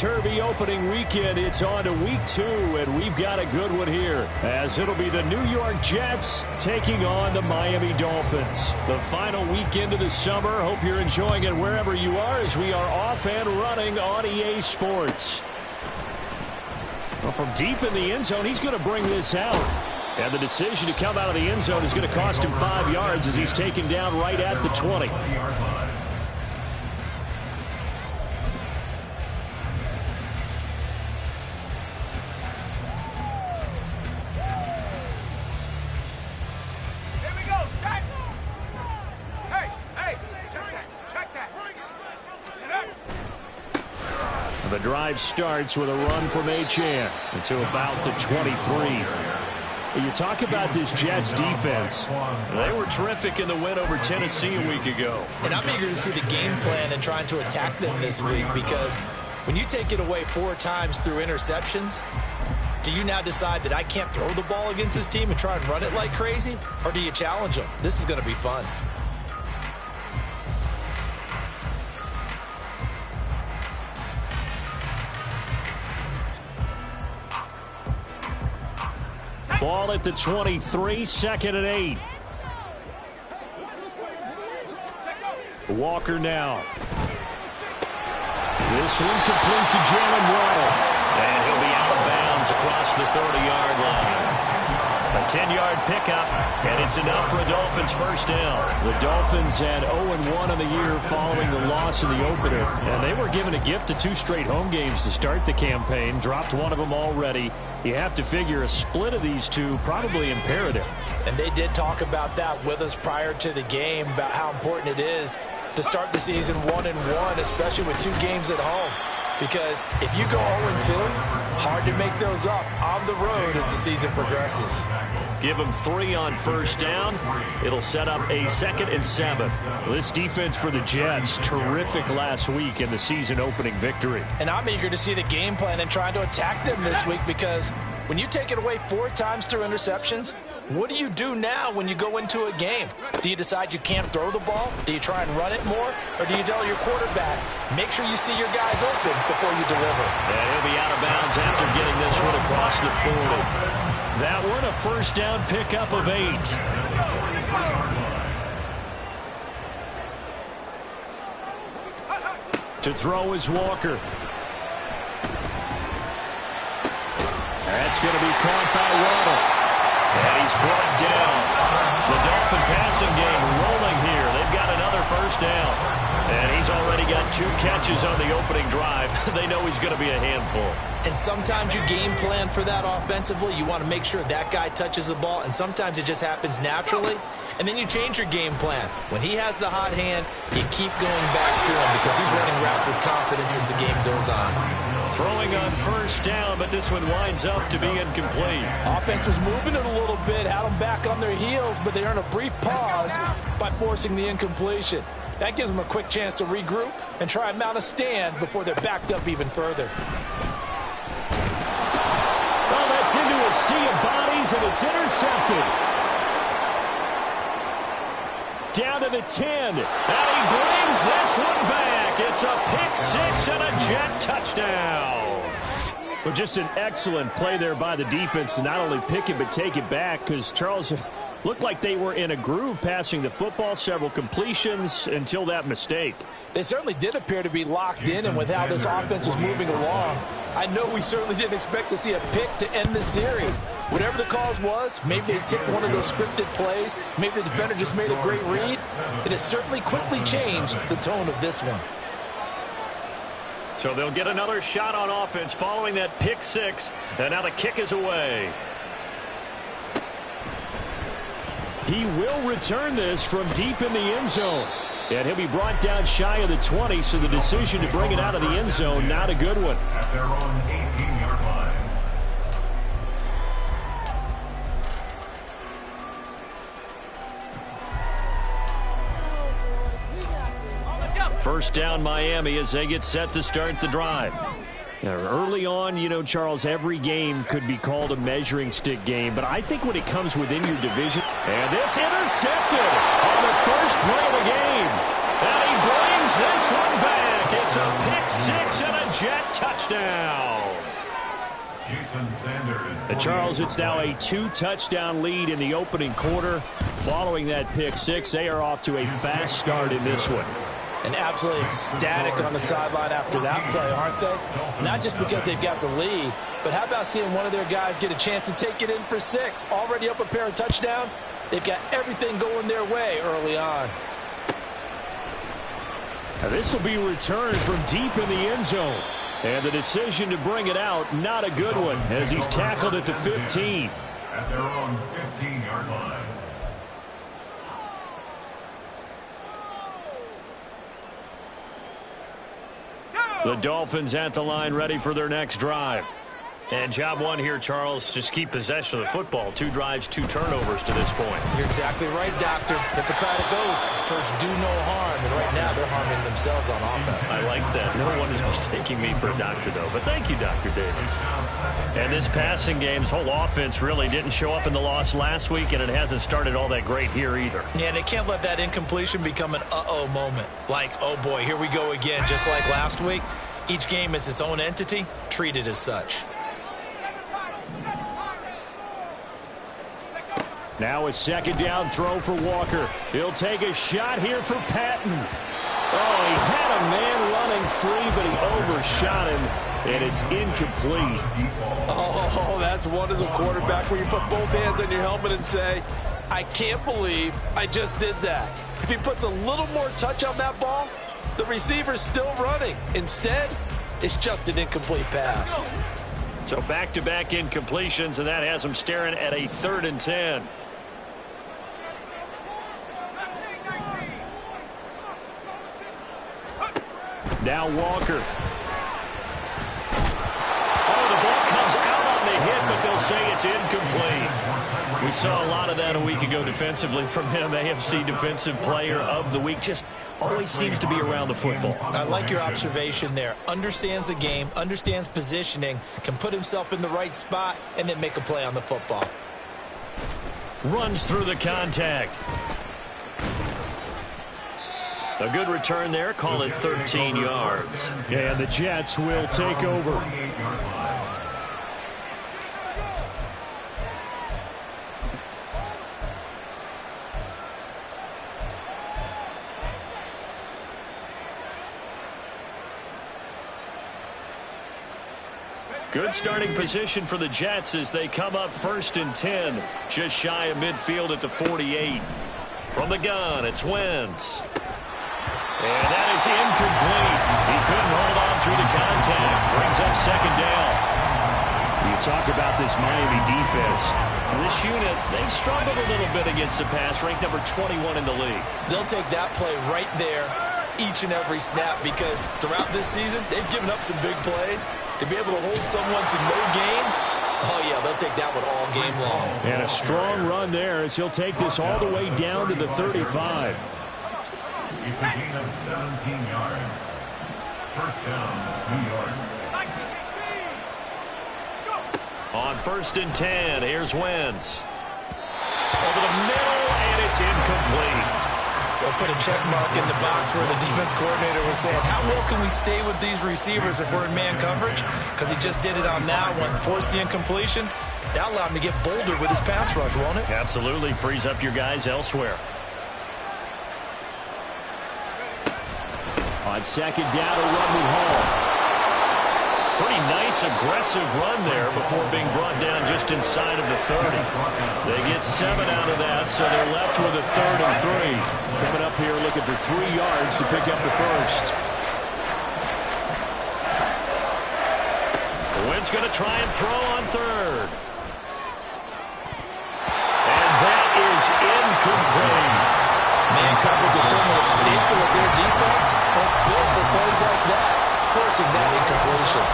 topsy-turvy opening weekend. It's on to week 2, and we've got a good one here, as it'll be the New York Jets taking on the Miami Dolphins. The final weekend of the summer. Hope you're enjoying it wherever you are, as we are off and running on EA Sports. Well, from deep in the end zone, he's going to bring this out. And the decision to come out of the end zone is going to cost him 5 yards, as he's taken down right at the 20. The drive starts with a run from Achane into about the 23. You talk about this Jets defense. They were terrific in the win over Tennessee a week ago. And I'm eager to see the game plan and trying to attack them this week, because when you take it away 4 times through interceptions, do you now decide that I can't throw the ball against this team and try and run it like crazy? Or do you challenge them? This is going to be fun. Ball at the 23, 2nd and 8. Walker now. This one complete to Jalen Waddle. And he'll be out of bounds across the 30-yard line. A 10-yard pickup, and it's enough for a Dolphins first down. The Dolphins had 0-1 on the year following the loss in the opener, and they were given a gift of 2 straight home games to start the campaign. Dropped one of them already. You have to figure a split of these two probably imperative. And they did talk about that with us prior to the game, about how important it is to start the season 1-1, especially with 2 games at home. Because if you go 0-2, hard to make those up on the road as the season progresses. Give them 3 on first down. It'll set up a 2nd and 7. This defense for the Jets, terrific last week in the season opening victory. And I'm eager to see the game plan and trying to attack them this week, because when you take it away 4 times through interceptions, what do you do now when you go into a game? Do you decide you can't throw the ball? Do you try and run it more? Or do you tell your quarterback, make sure you see your guys open before you deliver? And he'll be out of bounds after getting this one across the 40. That one a first down pickup of 8. To throw is Walker. That's going to be caught by Waddle. And he's brought down. The Dolphin passing game rolling here. They've got another first down. And he's already got 2 catches on the opening drive. They know he's going to be a handful. And sometimes you game plan for that offensively. You want to make sure that guy touches the ball. And sometimes it just happens naturally. And then you change your game plan. When he has the hot hand, you keep going back to him, because he's running routes with confidence as the game goes on. Throwing on first down, but this one winds up to be incomplete. Offense was moving it a little bit, had them back on their heels, but they earn a brief pause by forcing the incompletion. That gives them a quick chance to regroup and try and mount a stand before they're backed up even further. Well, that's into a sea of bodies, and it's intercepted. Down to the 10, and he brings this one back. It's a pick-6 and a Jet touchdown. Well, just an excellent play there by the defense to not only pick it but take it back, because Charles looked like they were in a groove passing the football, several completions until that mistake. They certainly did appear to be locked in, and with how this offense was moving along, I know we certainly didn't expect to see a pick to end this series. Whatever the cause was, maybe they tipped one of those scripted plays, maybe the defender just made a great read. It has certainly quickly changed the tone of this one. So they'll get another shot on offense following that pick-6, and now the kick is away. He will return this from deep in the end zone. And he'll be brought down shy of the 20, so the decision to bring it out of the end zone, not a good one. At their own 18-yard line. First down Miami as they get set to start the drive. Now, early on, you know, Charles, every game could be called a measuring stick game, but I think when it comes within your division, and this intercepted on the first play of the game, and he brings this one back. It's a pick six and a Jet touchdown. Jason Sanders. And Charles, it's now a 2-touchdown lead in the opening quarter. Following that pick six, they are off to a fast start in this one. And absolutely ecstatic on the sideline after that play, aren't they? Not just because they've got the lead, but how about seeing one of their guys get a chance to take it in for six? Already up a pair of touchdowns. They've got everything going their way early on. Now this will be returned from deep in the end zone. And the decision to bring it out, not a good one, as he's tackled at the 15. At their own 15-yard line. The Dolphins at the line, ready for their next drive. And job one here, Charles, just keep possession of the football. 2 drives, 2 turnovers to this point. You're exactly right, Doctor. Hippocratic oath. First, do no harm. And right now, they're harming themselves on offense. I like that. No one is mistaking me for a doctor, though. But thank you, Dr. Davis. And this passing game's whole offense really didn't show up in the loss last week, and it hasn't started all that great here either. Yeah, they can't let that incompletion become an uh-oh moment. Like, oh boy, here we go again, just like last week. Each game is its own entity, treated as such. Now a second down throw for Walker. He'll take a shot here for Patton. Oh, he had a man running free, but he overshot him, and it's incomplete. Oh, that's one as a quarterback where you put both hands on your helmet and say, I can't believe I just did that. If he puts a little more touch on that ball, the receiver's still running. Instead, it's just an incomplete pass. So back-to-back incompletions, and that has him staring at a 3rd and 10. Now Walker. Oh, the ball comes out on the hit, but they'll say it's incomplete. We saw a lot of that a week ago defensively from him. AFC Defensive Player of the Week. Just always seems to be around the football. I like your observation there. Understands the game, understands positioning, can put himself in the right spot, and then make a play on the football. Runs through the contact. A good return there. Call it 13 yards. Yeah, and the Jets will take over. Good starting position for the Jets as they come up 1st and 10. Just shy of midfield at the 48. From the gun, it's Wentz. And that is incomplete. He couldn't hold on through the contact. Brings up 2nd down. You talk about this Miami defense. This unit, they've struggled a little bit against the pass, ranked number 21 in the league. They'll take that play right there each and every snap because throughout this season, they've given up some big plays. To be able to hold someone to no gain, oh yeah, they'll take that one all game long. And a strong run there as he'll take this all the way down to the 35. It's a gain of 17 yards. First down, New York. On 1st and 10, here's Wentz. Over the middle, and it's incomplete. They'll put a check mark in the box where the defense coordinator was saying, how well can we stay with these receivers if we're in man coverage? Because he just did it on that one, forced the incompletion. That allowed him to get bolder with his pass rush, won't it? Absolutely, frees up your guys elsewhere. On 2nd down, a run with Hall. Pretty nice, aggressive run there before being brought down just inside of the 30. They get 7 out of that, so they're left with a 3rd and 3. Coming up here looking for 3 yards to pick up the first. Wentz going to try and throw on 3rd. And that is incomplete. Man coverage is certainly a staple of their defense. That's built for plays like that, forcing that incompletion.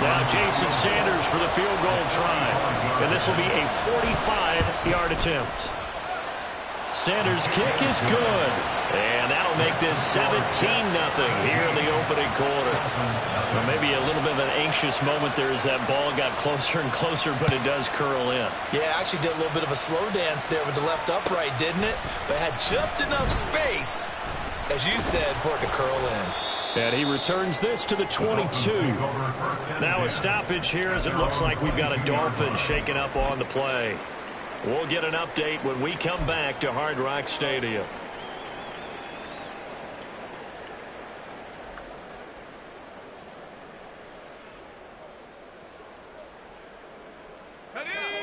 Now Jason Sanders for the field goal try. And this will be a 45-yard attempt. Sanders' kick is good. And that'll make this 17-0 here in the opening quarter. Well, maybe a little bit of an anxious moment there as that ball got closer and closer, but it does curl in. Yeah, actually did a little bit of a slow dance there with the left upright, didn't it? But had just enough space, as you said, for it to curl in. And he returns this to the 22. Now a stoppage here as it looks like we've got a Dolphin shaking up on the play. We'll get an update when we come back to Hard Rock Stadium.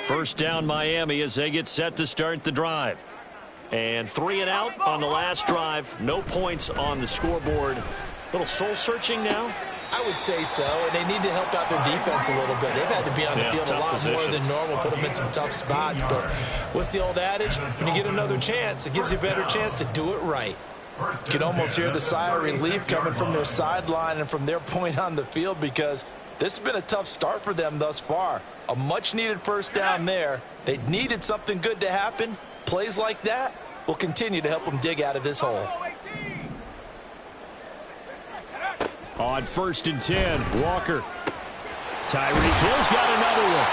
First down Miami as they get set to start the drive. And 3 and out on the last drive. No points on the scoreboard. A little soul-searching now? I would say so, and they need to help out their defense a little bit. They've had to be on the field a lot more than normal, put them in some tough spots. But what's the old adage? When you get another chance, it gives you a better chance to do it right. You can almost hear the sigh of relief coming from their sideline and from their point on the field because this has been a tough start for them thus far. A much-needed first down there. They needed something good to happen. Plays like that will continue to help them dig out of this hole. On 1st and 10, Walker. Tyreek Hill's got another one.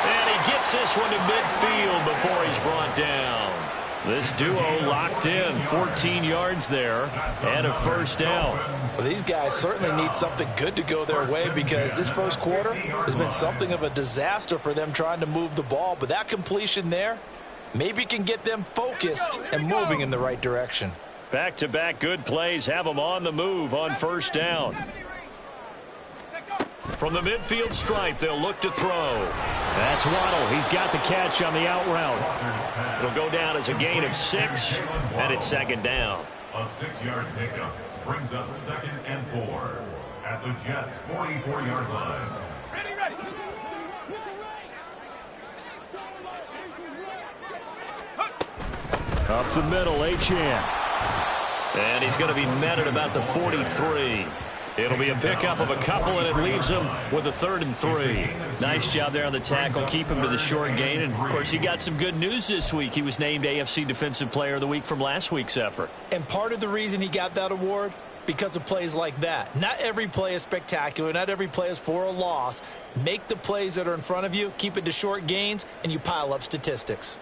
And he gets this one to midfield before he's brought down. This duo locked in, 14 yards there, and a first down. Well, these guys certainly need something good to go their way because this first quarter has been something of a disaster for them trying to move the ball. But that completion there maybe can get them focused and moving in the right direction. Back-to-back good plays have them on the move on first down. From the midfield stripe, they'll look to throw. That's Waddle. He's got the catch on the out route. It'll go down as a gain of 6, and it's second down. A 6-yard pickup brings up 2nd and 4 at the Jets' 44-yard line. Ready. Up the middle, Achane. And he's going to be met at about the 43. It'll be a pickup of a couple, and it leaves him with a 3rd and 3. Nice job there on the tackle. Keep him to the short gain. And, of course, he got some good news this week. He was named AFC Defensive Player of the Week from last week's effort. And part of the reason he got that award, because of plays like that. Not every play is spectacular. Not every play is for a loss. Make the plays that are in front of you, keep it to short gains, and you pile up statistics.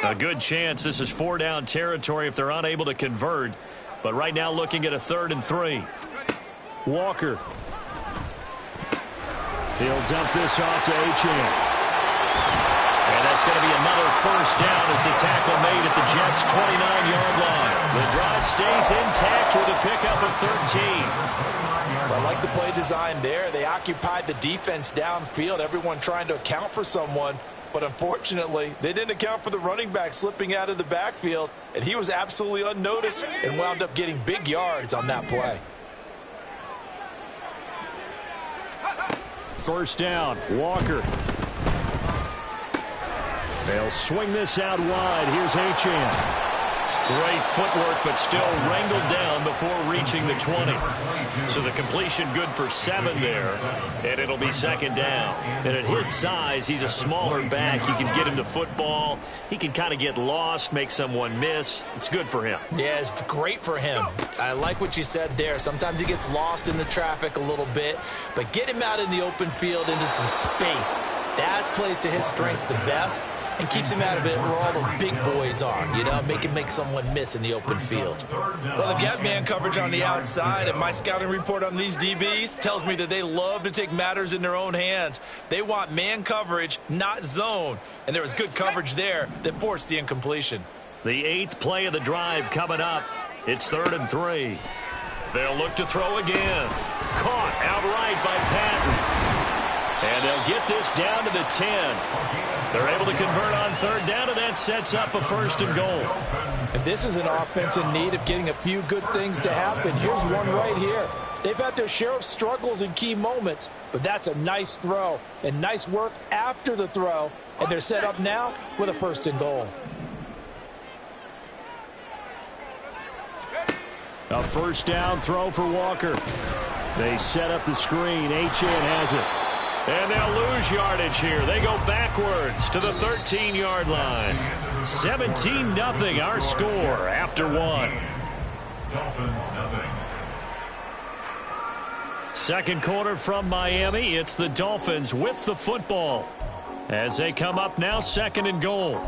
A good chance this is 4-down territory if they're unable to convert. But right now looking at a 3rd and 3. Walker. He'll dump this off to Achane. And that's going to be another first down as the tackle made at the Jets' 29-yard line. The drive stays intact with a pickup of 13. I like the play design there. They occupied the defense downfield, everyone trying to account for someone. But unfortunately, they didn't account for the running back slipping out of the backfield, and he was absolutely unnoticed and wound up getting big yards on that play. First down, Walker. They'll swing this out wide. Here's Achane. Great footwork, but still wrangled down before reaching the 20. So the completion good for 7 there, and it'll be second down. And at his size, he's a smaller back. You can get him the football. He can kind of get lost, make someone miss. It's good for him. Yeah, it's great for him. I like what you said there. Sometimes he gets lost in the traffic a little bit, but get him out in the open field into some space. That plays to his strengths the best and keeps him out of it where all the big boys are, you know, make someone miss in the open field. Well, they've got man coverage on the outside, and my scouting report on these DBs tells me that they love to take matters in their own hands. They want man coverage, not zone, and there was good coverage there that forced the incompletion. The 8th play of the drive coming up. It's 3rd and 3. They'll look to throw again. Caught outright by Patton. And they'll get this down to the 10. They're able to convert on 3rd down, and that sets up a 1st and goal. And this is an offense in need of getting a few good things to happen. Here's one right here. They've had their share of struggles in key moments, but that's a nice throw and nice work after the throw. And they're set up now with a 1st and goal. A 1st down throw for Walker. They set up the screen. Achane has it. And they'll lose yardage here. They go backwards to the 13-yard line. 17-0 our score after one. Dolphins nothing. Second quarter from Miami. It's the Dolphins with the football as they come up now, second and goal.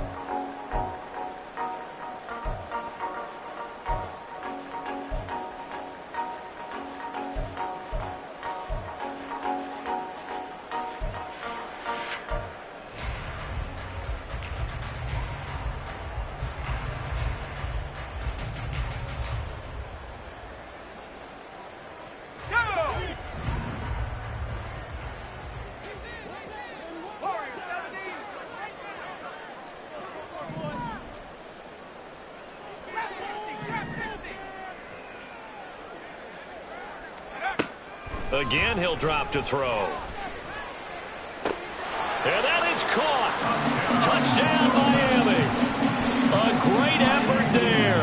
Again, he'll drop to throw. And that is caught. Touchdown, Miami. A great effort there.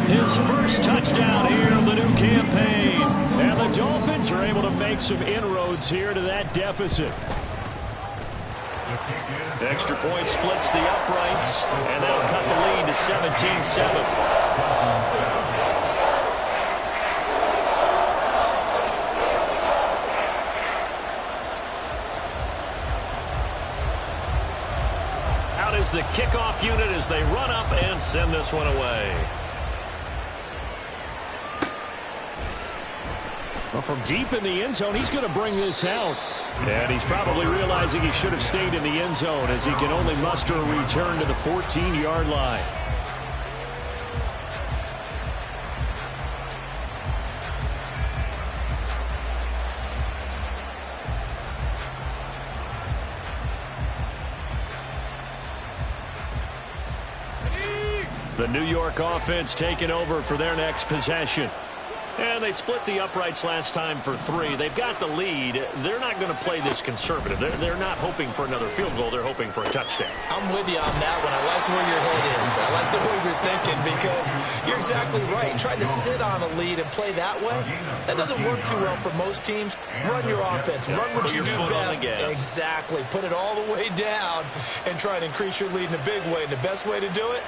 His first touchdown here of the new campaign. And the Dolphins are able to make some inroads here to that deficit. Extra point splits the uprights, and that'll cut the lead to 17-7. Is the kickoff unit as they run up and send this one away. Well, from deep in the end zone, he's going to bring this out. And he's probably realizing he should have stayed in the end zone as he can only muster a return to the 14-yard line. The New York offense taking over for their next possession. And they split the uprights last time for 3. They've got the lead. They're not going to play this conservative. They're not hoping for another field goal. They're hoping for a touchdown. I'm with you on that one. I like where your head is. I like the way you're thinking because you're exactly right. Trying to sit on a lead and play that way, that doesn't work too well for most teams. Run your offense. Run what you do best. Exactly. Put it all the way down and try and increase your lead in a big way. And the best way to do it,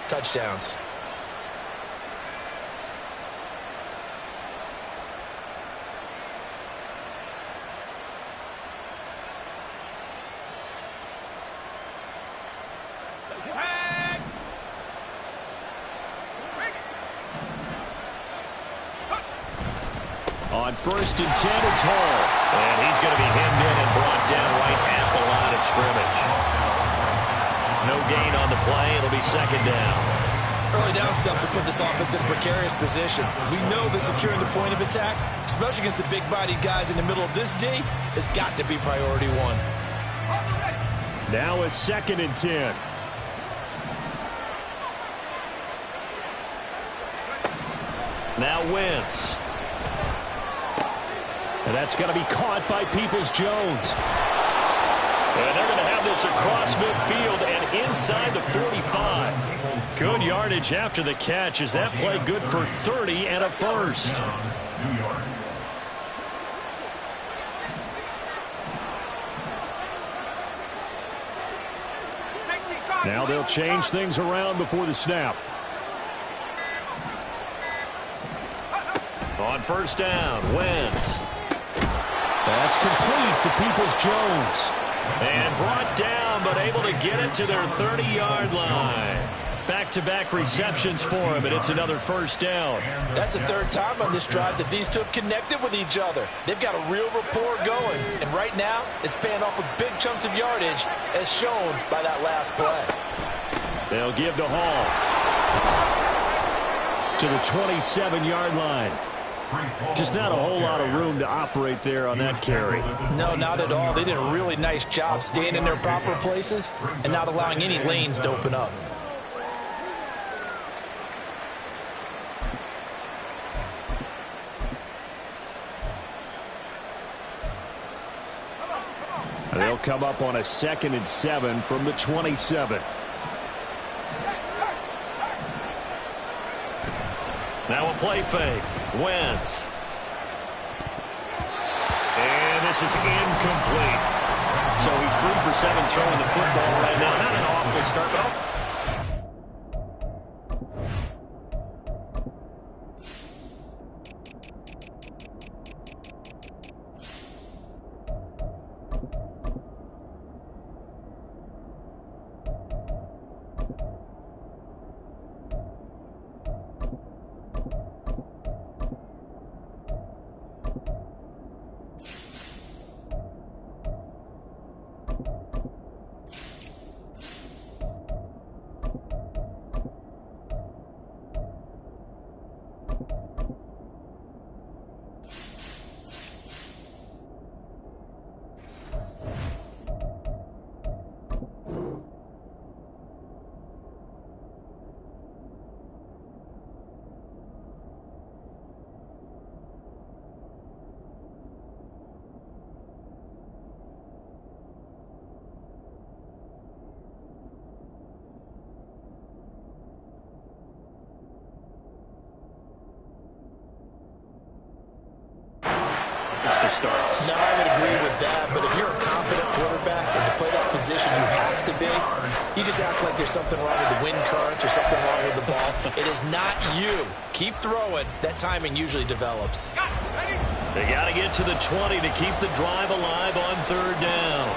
touchdowns. On 1st and 10, it's Hall. And he's going to be hemmed in and brought down right at the line of scrimmage. No gain on the play. It'll be second down. Early down stuff will put this offense in a precarious position. We know that securing the point of attack, especially against the big-bodied guys in the middle of this D, has got to be priority one. Now it's 2nd and 10. Now Wentz. And that's going to be caught by Peoples-Jones. And they're going to have this across midfield and inside the 45. Good yardage after the catch. Is that play good for 30 and a first? Now they'll change things around before the snap. On 1st down, Wentz. That's complete to Peoples-Jones. And brought down, but able to get it to their 30-yard line. Back-to-back receptions for him, and it's another 1st down. That's the 3rd time on this drive that these two have connected with each other. They've got a real rapport going, and right now it's paying off with big chunks of yardage, as shown by that last play. They'll give to Hall. To the 27-yard line. Just not a whole lot of room to operate there on that carry. No, not at all. They did a really nice job staying in their proper places and not allowing any lanes to open up. They'll come up on a 2nd and 7 from the 27. Now a play fake. Wentz. And this is incomplete. So he's 3 for 7 throwing the football right now. Not an awful start, but to start. No, I would agree with that, but if you're a confident quarterback and to play that position you have to be, you just act like there's something wrong with the wind currents or something wrong with the ball. It is not you. Keep throwing. That timing usually develops. they got to get to the 20 to keep the drive alive on 3rd down.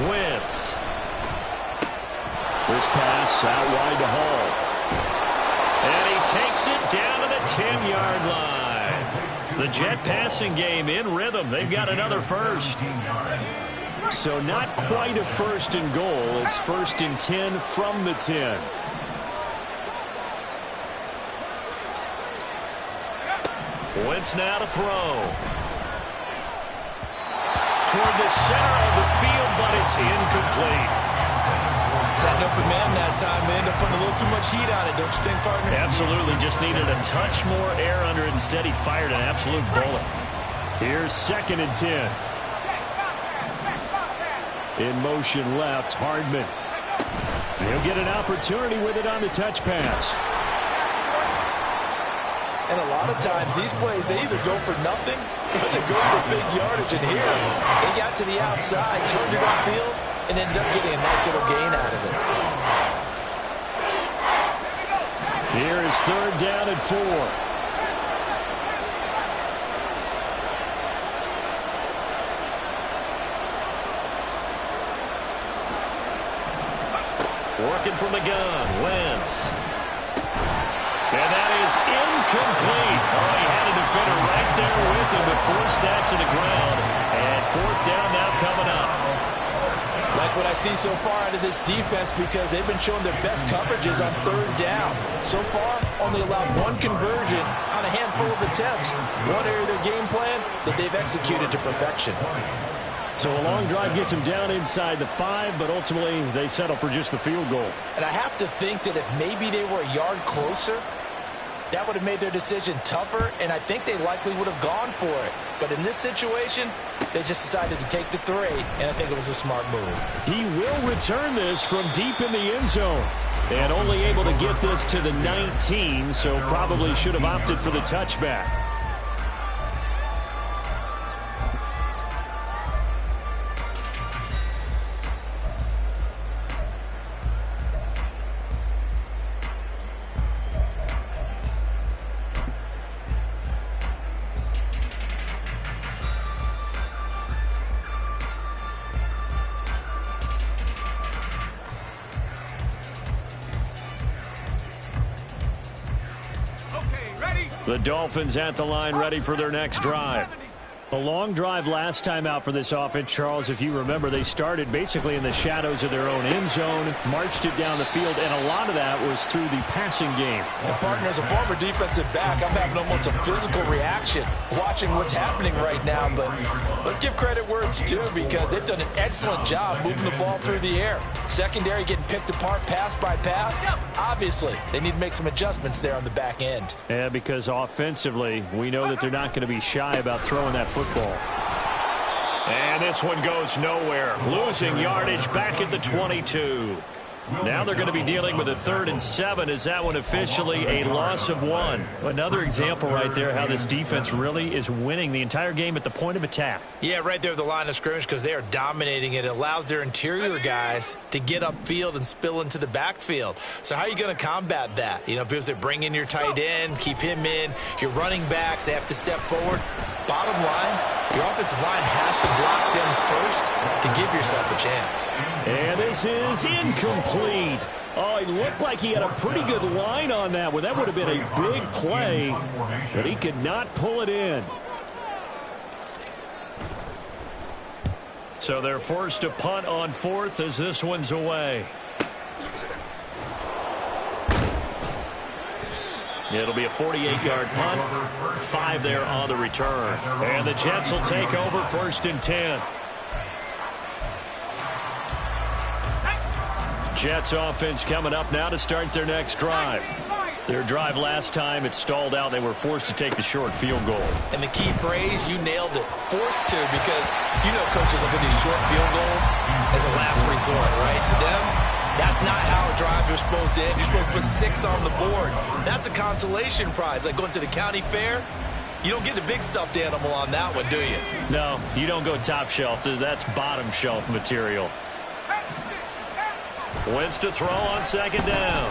Wentz. This pass out wide to Hall. And he takes it down to the 10-yard line. The Jet passing game in rhythm. They've got another first. So not quite a 1st and goal. It's 1st and 10 from the 10. Wentz now to throw. Toward the center of the field, but it's incomplete. That open man that time, they end up putting a little too much heat on it, don't you think, partner? Absolutely. Just needed a touch more air under it. Instead, he fired an absolute bullet. Here's 2nd and 10. In motion left, Hardman. He'll get an opportunity with it on the touch pass. And a lot of times, these plays, they either go for nothing or they go for big yardage. And here, they got to the outside, turned it upfield, and ended up getting a nice little gain out of it. Here is 3rd down and 4. Working from the gun, Wentz. And that is incomplete. Oh, he had a defender right there with him to force that to the ground. And 4th down now coming up. Like what I see so far out of this defense, because they've been showing their best coverages on 3rd down. So far, only allowed 1 conversion on a handful of attempts. One area of their game plan that they've executed to perfection. So a long drive gets them down inside the 5, but ultimately they settle for just the field goal. And I have to think that if maybe they were a yard closer, that would have made their decision tougher, and I think they likely would have gone for it. But in this situation, they just decided to take the 3, and I think it was a smart move. He will return this from deep in the end zone. And only able to get this to the 19, so probably should have opted for the touchback. The Dolphins at the line, ready for their next drive. A long drive last time out for this offense, Charles. If you remember, they started basically in the shadows of their own end zone, marched it down the field, and a lot of that was through the passing game. And partner, as a former defensive back, I'm having almost a physical reaction watching what's happening right now. But let's give credit where it's due, because they've done an excellent job moving the ball through the air. Secondary getting picked apart pass by pass. Obviously, they need to make some adjustments there on the back end. Yeah, because offensively, we know that they're not going to be shy about throwing that football. And this one goes nowhere. Losing yardage back at the 22. Now they're going to be dealing with a 3rd and 7. Is that one officially a loss of 1? Another example right there how this defense really is winning the entire game at the point of attack. Yeah, right there at the line of scrimmage because they are dominating it. It allows their interior guys to get upfield and spill into the backfield. So how are you going to combat that? You know, because they bring in your tight end, keep him in. Your running backs, they have to step forward. Bottom line, your offensive line has to block them first to give yourself a chance. And this is incomplete. Oh, it looked like he had a pretty good line on that one. That would have been a big play, but he could not pull it in. So they're forced to punt on 4th as this one's away. It'll be a 48-yard punt. 5 there on the return. And the Jets will take over 1st and 10. Jets offense coming up now to start their next drive. Their drive last time, it stalled out. They were forced to take the short field goal. And the key phrase, you nailed it, forced to, because you know coaches look at these short field goals as a last resort, right? To them, that's not how drives are supposed to end. You're supposed to put 6 on the board. That's a consolation prize. Like going to the county fair, you don't get the big stuffed animal on that one, do you? No, you don't go top shelf. That's bottom shelf material. Wentz to throw on 2nd down.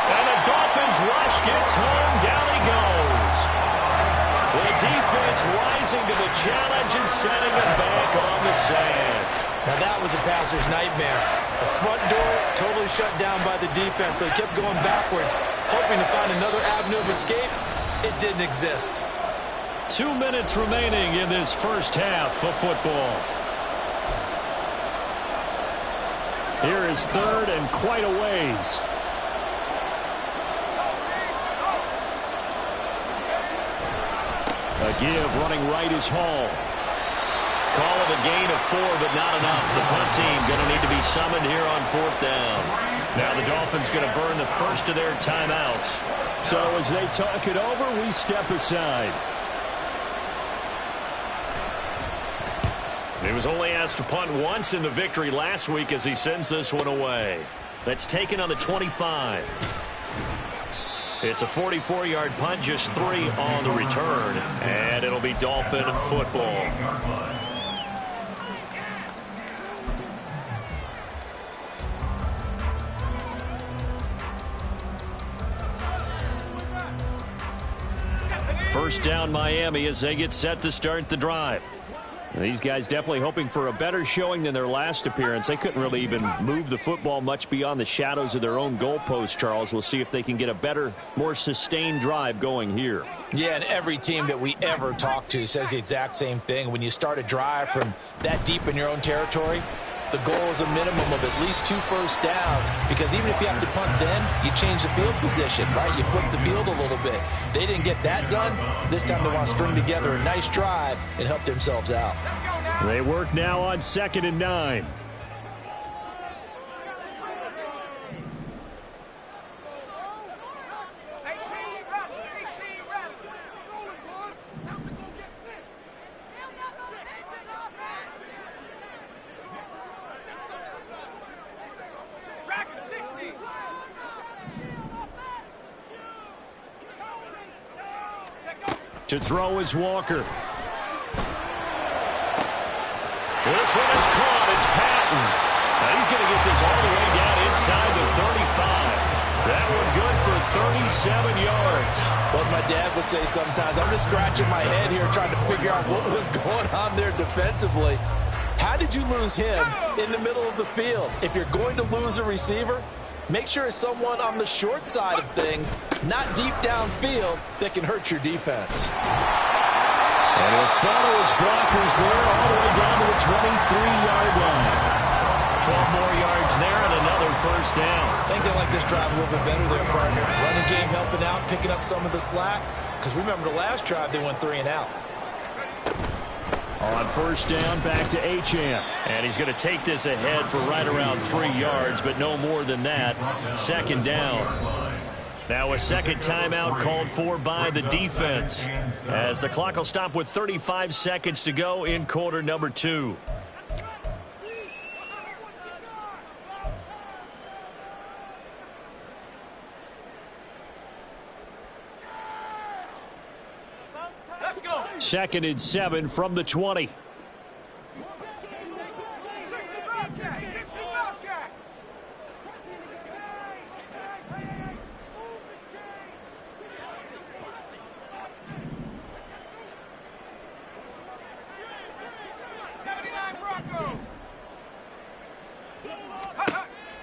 And the Dolphins rush gets home. Down he goes. The defense rising to the challenge and sending it back on the sand. Now that was a passer's nightmare. The front door totally shut down by the defense, so he kept going backwards, hoping to find another avenue of escape. It didn't exist. 2 minutes remaining in this first half of football. Here is 3rd and quite a ways. A give running right is Hall. Call it a gain of 4, but not enough. The punt team going to need to be summoned here on 4th down. Now the Dolphins going to burn the first of their timeouts. So as they talk it over, we step aside. He was only asked to punt once in the victory last week as he sends this one away. That's taken on the 25. It's a 44-yard punt, just 3 on the return. And it'll be Dolphin football. First down Miami as they get set to start the drive. And these guys definitely hoping for a better showing than their last appearance. They couldn't really even move the football much beyond the shadows of their own goalpost, Charles. We'll see if they can get a better, more sustained drive going here. Yeah, and every team that we ever talk to says the exact same thing. When you start a drive from that deep in your own territory, the goal is a minimum of at least 2 first downs, because even if you have to punt then, you change the field position, right? You flip the field a little bit. They didn't get that done. This time they want to string together a nice drive and help themselves out. They work now on 2nd and 9. To throw is Walker. This one is caught. It's Patton. Now he's going to get this all the way down inside the 35. That one good for 37 yards. Well, my dad would say sometimes, I'm just scratching my head here trying to figure out what was going on there defensively. How did you lose him in the middle of the field? If you're going to lose a receiver, make sure it's someone on the short side of things, not deep downfield, that can hurt your defense. And he'll follow his blockers there all the way down to the 23-yard line. 12 more yards there and another first down. I think they like this drive a little bit better there, partner. Running game helping out, picking up some of the slack. Because remember the last drive, they went 3 and out. On first down, back to Achane. And he's going to take this ahead for right around 3 yards, but no more than that. 2nd down. Now a second timeout called for by the defense, as the clock will stop with 35 seconds to go in quarter number 2. 2nd and 7 from the 20.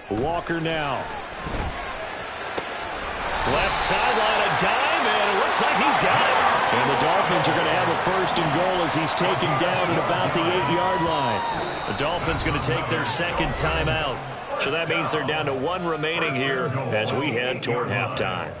Walker now. Left sideline, a dive, and it looks like he's got it. And the Dolphins are going to have a 1st and goal as he's taken down at about the 8-yard line. The Dolphins going to take their 2nd timeout. So that means they're down to 1 remaining here as we head toward halftime.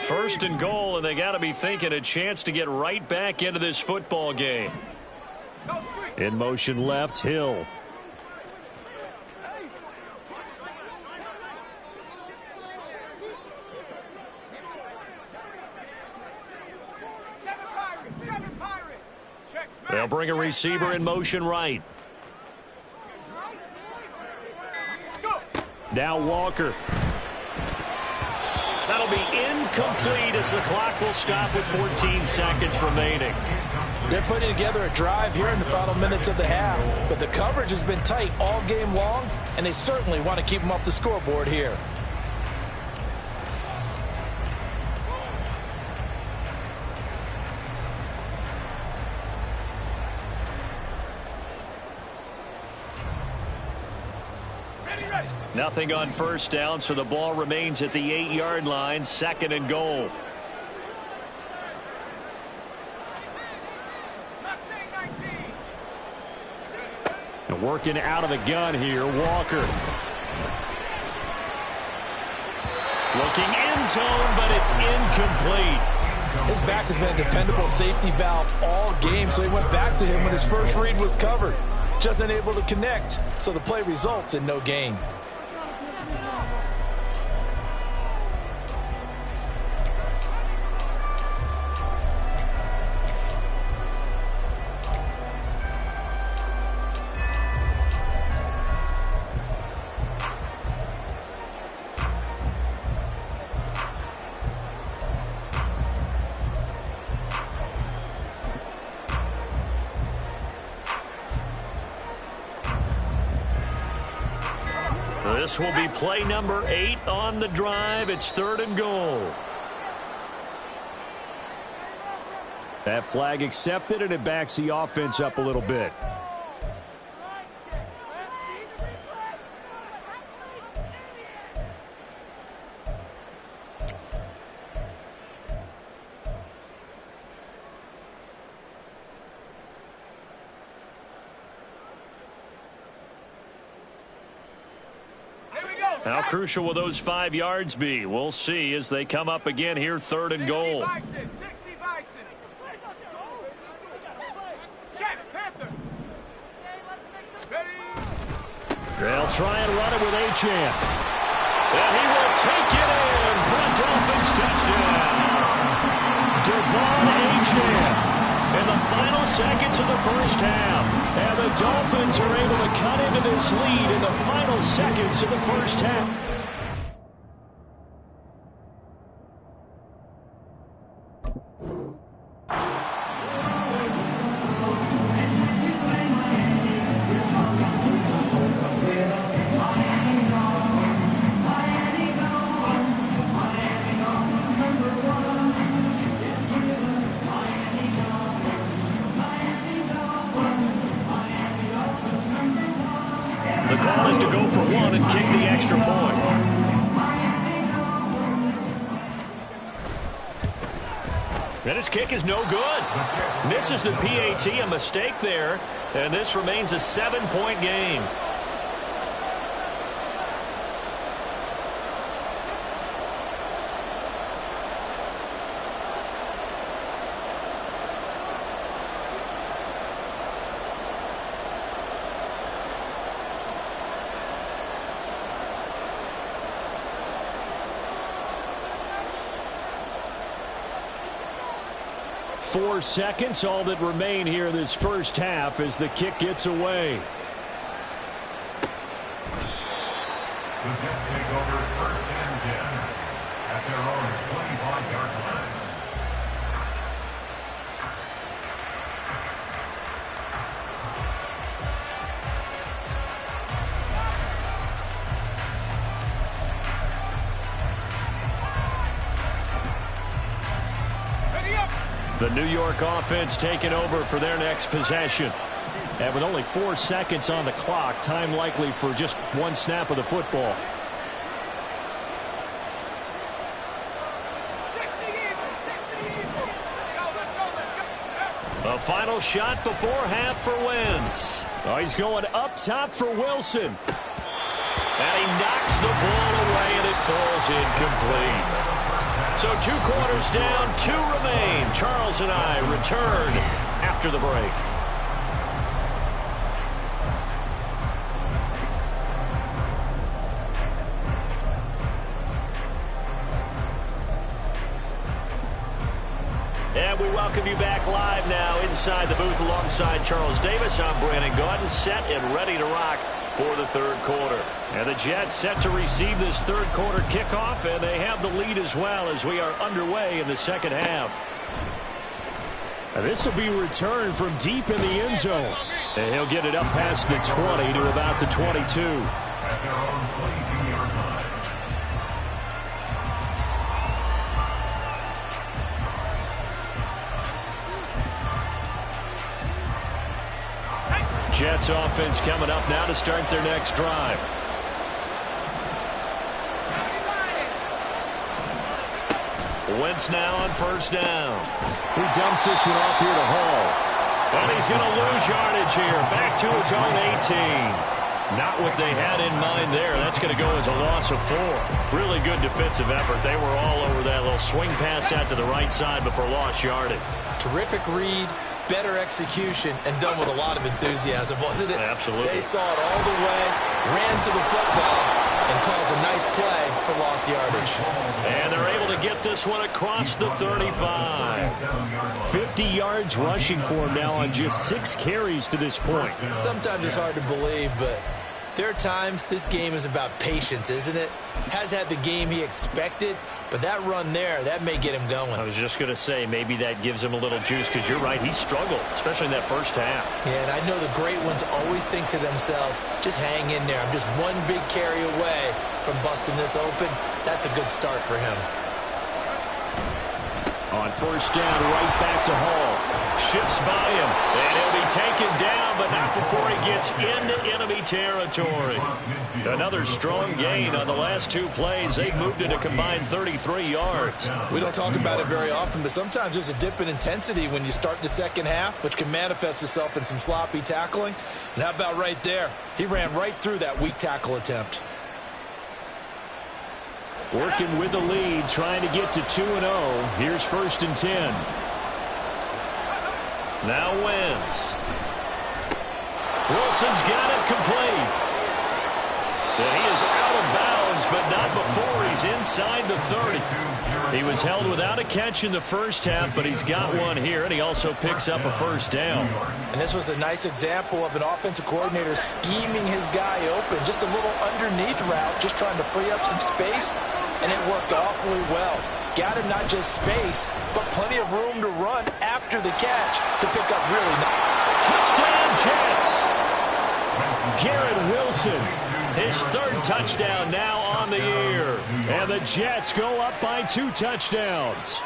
First and goal, and they got to be thinking a chance to get right back into this football game. In motion left, Hill. They'll bring a receiver in motion right. Now Walker. That'll be incomplete as the clock will stop with 14 seconds remaining. They're putting together a drive here in the final minutes of the half, but the coverage has been tight all game long, and they certainly want to keep them off the scoreboard here. Nothing on 1st down, so the ball remains at the 8-yard line, 2nd and goal. And working out of the gun here, Walker. Looking end zone, but it's incomplete. His back has been a dependable safety valve all game, so he went back to him when his first read was covered. Just unable to connect, so the play results in no gain. This will be play number 8 on the drive. It's 3rd and goal. That flag accepted, and it backs the offense up a little bit. How crucial will those 5 yards be? We'll see as they come up again here, 3rd and goal. They'll try and run it with Achane. And he will take it in for a Dolphins touchdown. Devon Achane in the final seconds of the 1st half. And the Dolphins are able to cut into this lead in the final seconds of the 1st half. The call is to go for 1 and kick the extra point. And his kick is no good. Misses the PAT, a mistake there, and this remains a 7-point game. 4 seconds, all that remain here this first half as the kick gets away. The Jets take over 1st and 10 at their own 25-yard line. The New York offense taking over for their next possession. And with only 4 seconds on the clock, time likely for just one snap of the football. A final shot before half for Wentz. Oh, he's going up top for Wilson. And he knocks the ball away, and it falls incomplete. So 2 quarters down, 2 remain. Charles and I return after the break. And we welcome you back live now inside the booth alongside Charles Davis. I'm Brandon Gaudin, set and ready to rock for the 3rd quarter. And the Jets set to receive this 3rd quarter kickoff, and they have the lead as well as we are underway in the 2nd half. And this will be returned from deep in the end zone. And he'll get it up past the 20 to about the 22. At their own 22-yard line. Jets offense coming up now to start their next drive. Wentz now on 1st down. He dumps this one off here to Hall. And he's going to lose yardage here. Back to his own 18. Not what they had in mind there. That's going to go as a loss of 4. Really good defensive effort. They were all over that little swing pass out to the right side before lost yardage. Terrific read, better execution, and done with a lot of enthusiasm, wasn't it? Absolutely. They saw it all the way, ran to the football, and caused a nice play for lost yardage. And they're able to get this one across the 35. 50 yards rushing for him now on just 6 carries to this point. Sometimes it's hard to believe, but there are times this game is about patience, isn't it? Has had the game he expected, but that run there, that may get him going. I was just going to say, maybe that gives him a little juice, because you're right, he struggled, especially in that first half. Yeah, and I know the great ones always think to themselves, just hang in there. I'm just one big carry away from busting this open. That's a good start for him. On 1st down, right back to Hall. Shifts by him, and he'll be taken down, but not before he gets into enemy territory. Another strong gain on the last 2 plays. They've moved it a combined 33 yards. We don't talk about it very often, but sometimes there's a dip in intensity when you start the 2nd half, which can manifest itself in some sloppy tackling. And how about right there? He ran right through that weak tackle attempt. Working with the lead, trying to get to 2-0. Here's 1st and 10. Now Wentz. Wilson's got it complete. And he is out of bounds, but not before he's inside the 30. He was held without a catch in the first half, but he's got one here, and he also picks up a 1st down. And this was a nice example of an offensive coordinator scheming his guy open. Just a little underneath route, just trying to free up some space, and it worked awfully well. Got him not just space, but plenty of room to run after the catch to pick up really nice. Touchdown, Jets! Garrett Wilson, his 3rd touchdown now on the year. And the Jets go up by 2 touchdowns.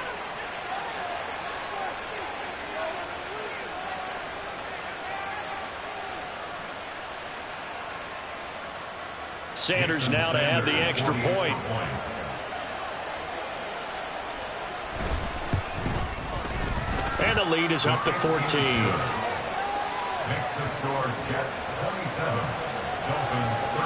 Sanders now to add the extra point. And the lead is up to 14. Makes the score Jets 27, Dolphins 13.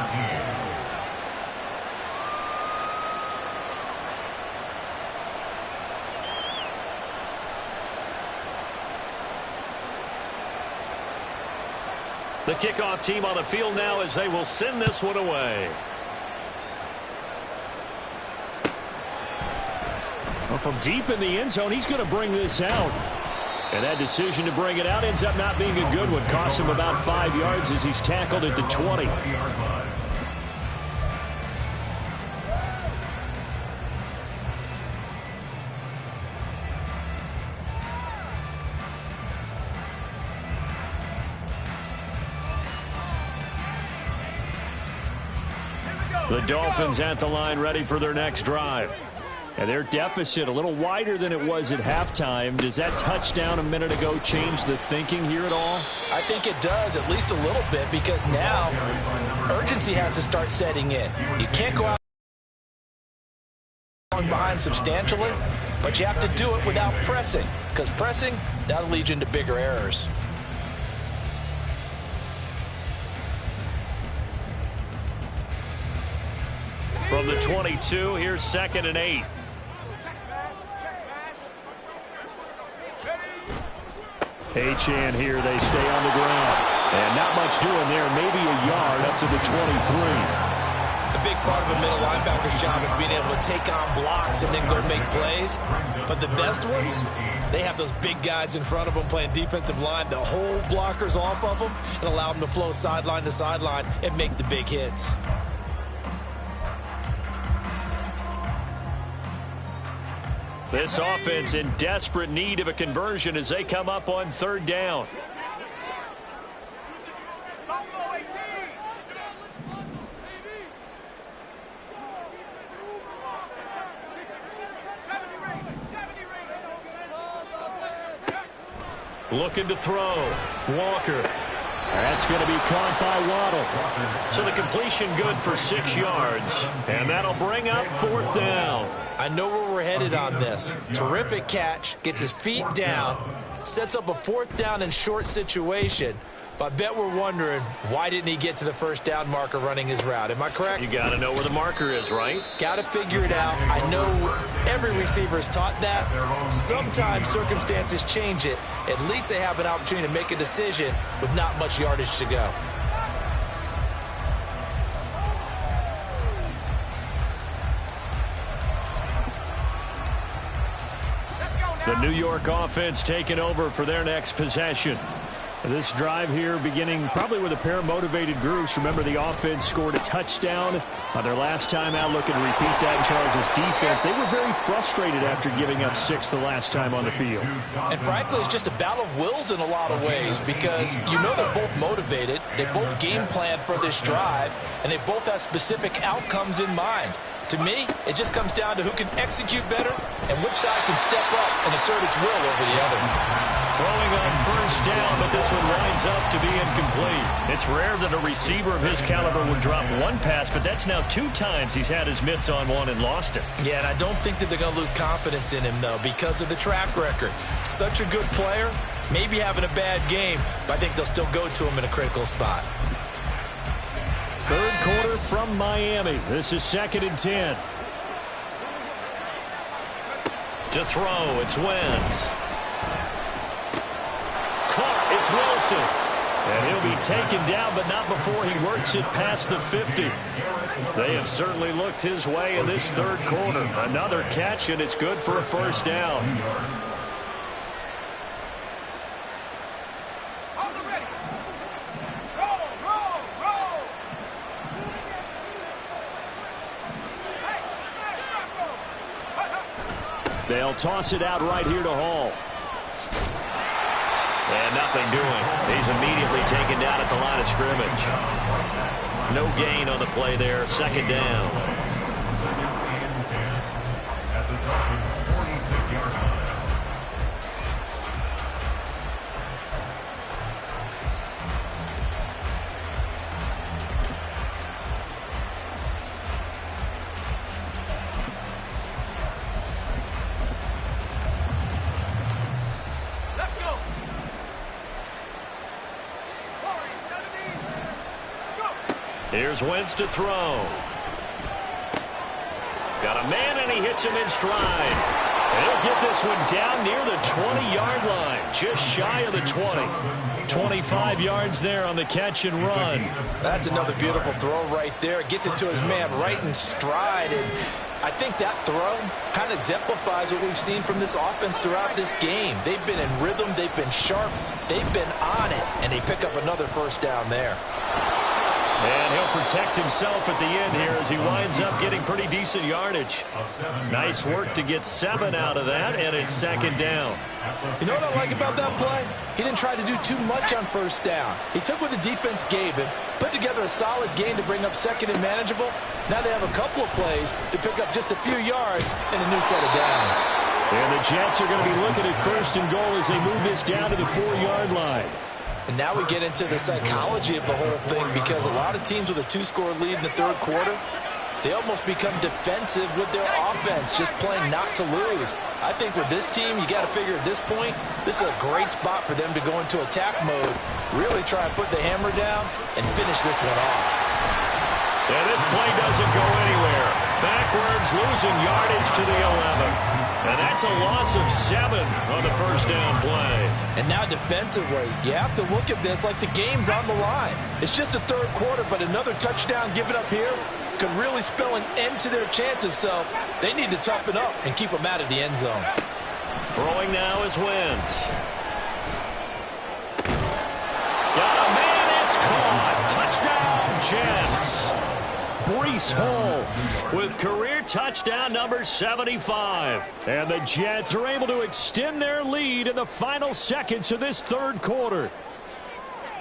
The kickoff team on the field now as they will send this one away. Well, from deep in the end zone, he's going to bring this out. And that decision to bring it out ends up not being a good one. Costs him about 5 yards as he's tackled at the 20. The Dolphins at the line ready for their next drive. And their deficit a little wider than it was at halftime. Does that touchdown a minute ago change the thinking here at all? I think it does, at least a little bit, because now urgency has to start setting in. You can't go out behind substantially, but you have to do it without pressing, because pressing, that'll lead you into bigger errors. From the 22, here's 2nd and 8. Achane here, they stay on the ground. And not much doing there, maybe a yard up to the 23. A big part of a middle linebacker's job is being able to take on blocks and then go make plays. But the best ones, they have those big guys in front of them playing defensive line to hold blockers off of them and allow them to flow sideline to sideline and make the big hits. This offense in desperate need of a conversion as they come up on 3rd down. Looking to throw. Walker. That's going to be caught by Waddle. So the completion good for 6 yards. And that'll bring up 4th down. I know where we're headed on this. Terrific catch, gets his feet down, sets up a 4th down and short situation. But I bet we're wondering, why didn't he get to the 1st down marker running his route? Am I correct? You got to know where the marker is, right? Got to figure it out. I know every receiver is taught that. Sometimes circumstances change it. At least they have an opportunity to make a decision with not much yardage to go. The New York offense taking over for their next possession. This drive here beginning probably with a pair of motivated groups. Remember, the offense scored a touchdown on their last time out. Looking to repeat that in Charles' defense. They were very frustrated after giving up 6 the last time on the field. And frankly, it's just a battle of wills in a lot of ways, because you know they're both motivated. They both game plan for this drive, and they both have specific outcomes in mind. To me, it just comes down to who can execute better and which side can step up and assert its will over the other. Throwing on 1st down, but this one winds up to be incomplete. It's rare that a receiver of his caliber would drop one pass, but that's now 2 times he's had his mitts on one and lost it. Yeah, and I don't think that they're going to lose confidence in him, though, because of the track record. Such a good player, maybe having a bad game, but I think they'll still go to him in a critical spot. 3rd quarter from Miami. This is 2nd and 10. To throw, it's Wentz. Caught, it's Wilson. And he'll be taken down, but not before he works it past the 50. They have certainly looked his way in this 3rd quarter. Another catch, and it's good for a 1st down. They'll toss it out right here to Hall. And nothing doing. He's immediately taken down at the line of scrimmage. No gain on the play there. 2nd down. At the Dolphins' 46-yard line. Here's Wentz to throw. Got a man, and he hits him in stride. And he'll get this one down near the 20-yard line, just shy of the 20. 25 yards there on the catch and run. That's another beautiful throw right there. Gets it to his man right in stride. And I think that throw kind of exemplifies what we've seen from this offense throughout this game. They've been in rhythm. They've been sharp. They've been on it, and they pick up another first down there. And he'll protect himself at the end here as he winds up getting pretty decent yardage. Nice work to get 7 out of that, and it's second down. You know what I like about that play? He didn't try to do too much on first down. He took what the defense gave him, put together a solid game to bring up second and manageable. Now they have a couple of plays to pick up just a few yards and a new set of downs. And the Jets are going to be looking at first and goal as they move this down to the 4-yard line. And now we get into the psychology of the whole thing, because a lot of teams with a 2-score lead in the third quarter, they almost become defensive with their offense, just playing not to lose. I think with this team, you got to figure at this point, this is a great spot for them to go into attack mode, really try and put the hammer down and finish this one off. And this play doesn't go anywhere. Backwards, losing yardage to the 11. And that's a loss of 7 on the first down play. And now defensively, you have to look at this like the game's on the line. It's just the third quarter, but another touchdown given up here could really spell an end to their chances. So they need to toughen up and keep them out of the end zone. Throwing now is Wentz. Got a man, it's caught. Touchdown, Jets. Breece Hall with career touchdown number 75. And the Jets are able to extend their lead in the final seconds of this third quarter.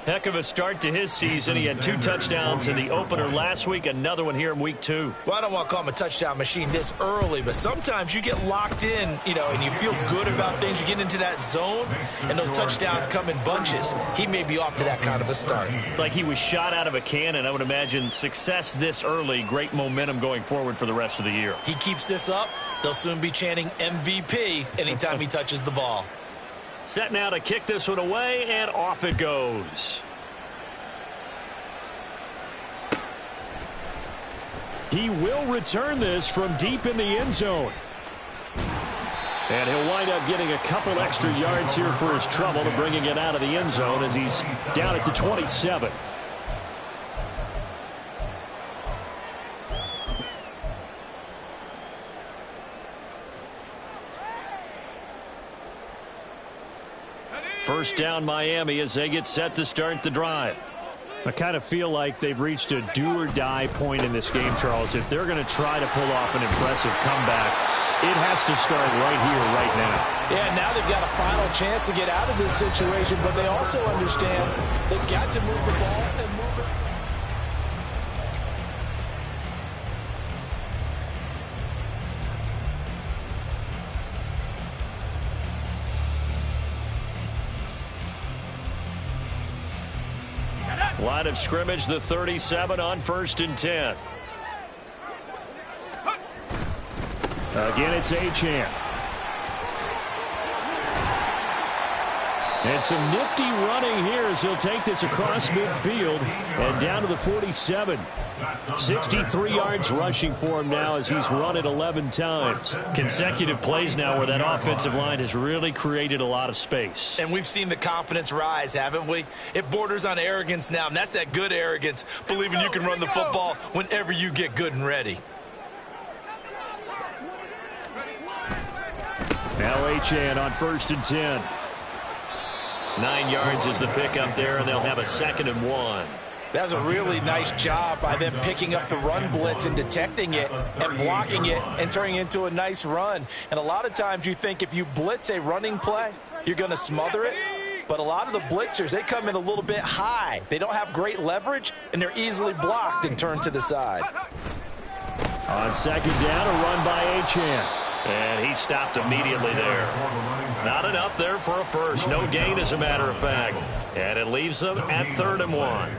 Heck of a start to his season. He had 2 touchdowns in the opener last week, another one here in week 2. Well, I don't want to call him a touchdown machine this early, but sometimes you get locked in, and you feel good about things. You get into that zone, and those touchdowns come in bunches. He may be off to that kind of a start. It's like he was shot out of a cannon. I would imagine success this early, great momentum going forward for the rest of the year. He keeps this up, they'll soon be chanting MVP anytime he touches the ball. Set now to kick this one away, and off it goes. He will return this from deep in the end zone. And he'll wind up getting a couple extra yards here for his trouble to bringing it out of the end zone as he's down at the 27. First down Miami as they get set to start the drive. I kind of feel like they've reached a do-or-die point in this game, Charles. If they're going to try to pull off an impressive comeback, it has to start right here, right now. Yeah, now they've got a final chance to get out of this situation, but they also understand they've got to move the ball and move it. Line of scrimmage, the 37 on 1st and 10. Again, it's Achane. And some nifty running here as he'll take this across midfield and down to the 47. 63 yards rushing for him now as he's run it 11 times. Consecutive plays now where that offensive line has really created a lot of space. And we've seen the confidence rise, haven't we? It borders on arrogance now, and that's that good arrogance, believing you can run the football whenever you get good and ready. Now Achane on 1st and 10. 9 yards is the pickup there, and they'll have a 2nd and 1. That was a really nice job by them picking up the run blitz and detecting it and blocking it and turning it into a nice run. And a lot of times you think if you blitz a running play, you're going to smother it. But a lot of the blitzers, they come in a little bit high. They don't have great leverage, and they're easily blocked and turned to the side. On 2nd down, a run by Achane. And he stopped immediately there. Not enough there for a first. No gain, as a matter of fact. And it leaves them at 3rd and 1.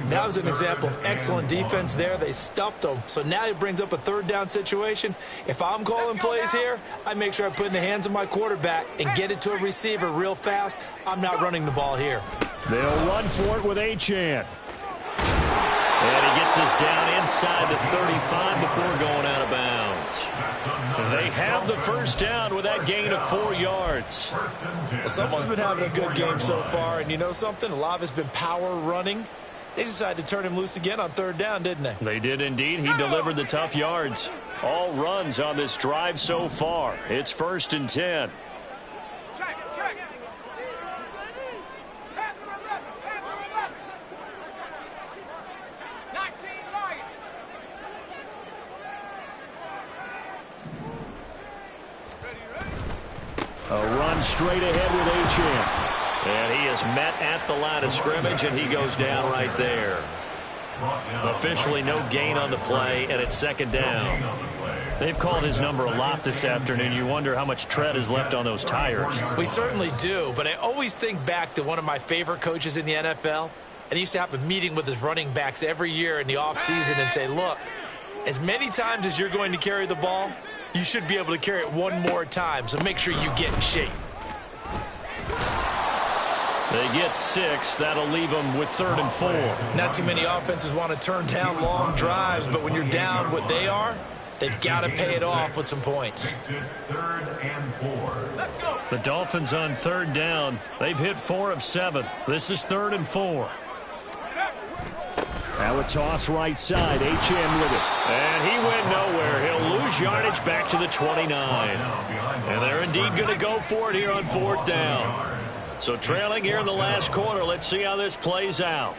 That was an example of excellent defense there. They stuffed them. So now it brings up a 3rd down situation. If I'm calling plays here, I make sure I put it in the hands of my quarterback and get it to a receiver real fast. I'm not running the ball here. They'll run for it with Achane. And he gets us down inside the 35 before going out of bounds. They have the first down with that gain of 4 yards. Well, someone's been having a good game so far, and you know something? A lot of it's been power running. They decided to turn him loose again on 3rd down, didn't they? They did indeed. He delivered the tough yards. All runs on this drive so far. It's 1st and 10. A run straight ahead with Achane. And he is met at the line of scrimmage, and he goes down right there. Officially no gain on the play, and it's 2nd down. They've called his number a lot this afternoon. You wonder how much tread is left on those tires. We certainly do, but I always think back to one of my favorite coaches in the NFL, and he used to have a meeting with his running backs every year in the offseason and say, look, as many times as you're going to carry the ball, you should be able to carry it one more time, so make sure you get in shape. They get 6. That'll leave them with 3rd and 4. Not too many offenses want to turn down long drives, but when you're down what they are, they've got to pay it off with some points. 3rd and 4. Let's go. The Dolphins on 3rd down. They've hit 4 of 7. This is 3rd and 4. Now a toss right side. Achane with it. And he went nowhere. He'll lose yardage back to the 29. And they're indeed going to go for it here on 4th down. So trailing here in the last quarter. Let's see how this plays out.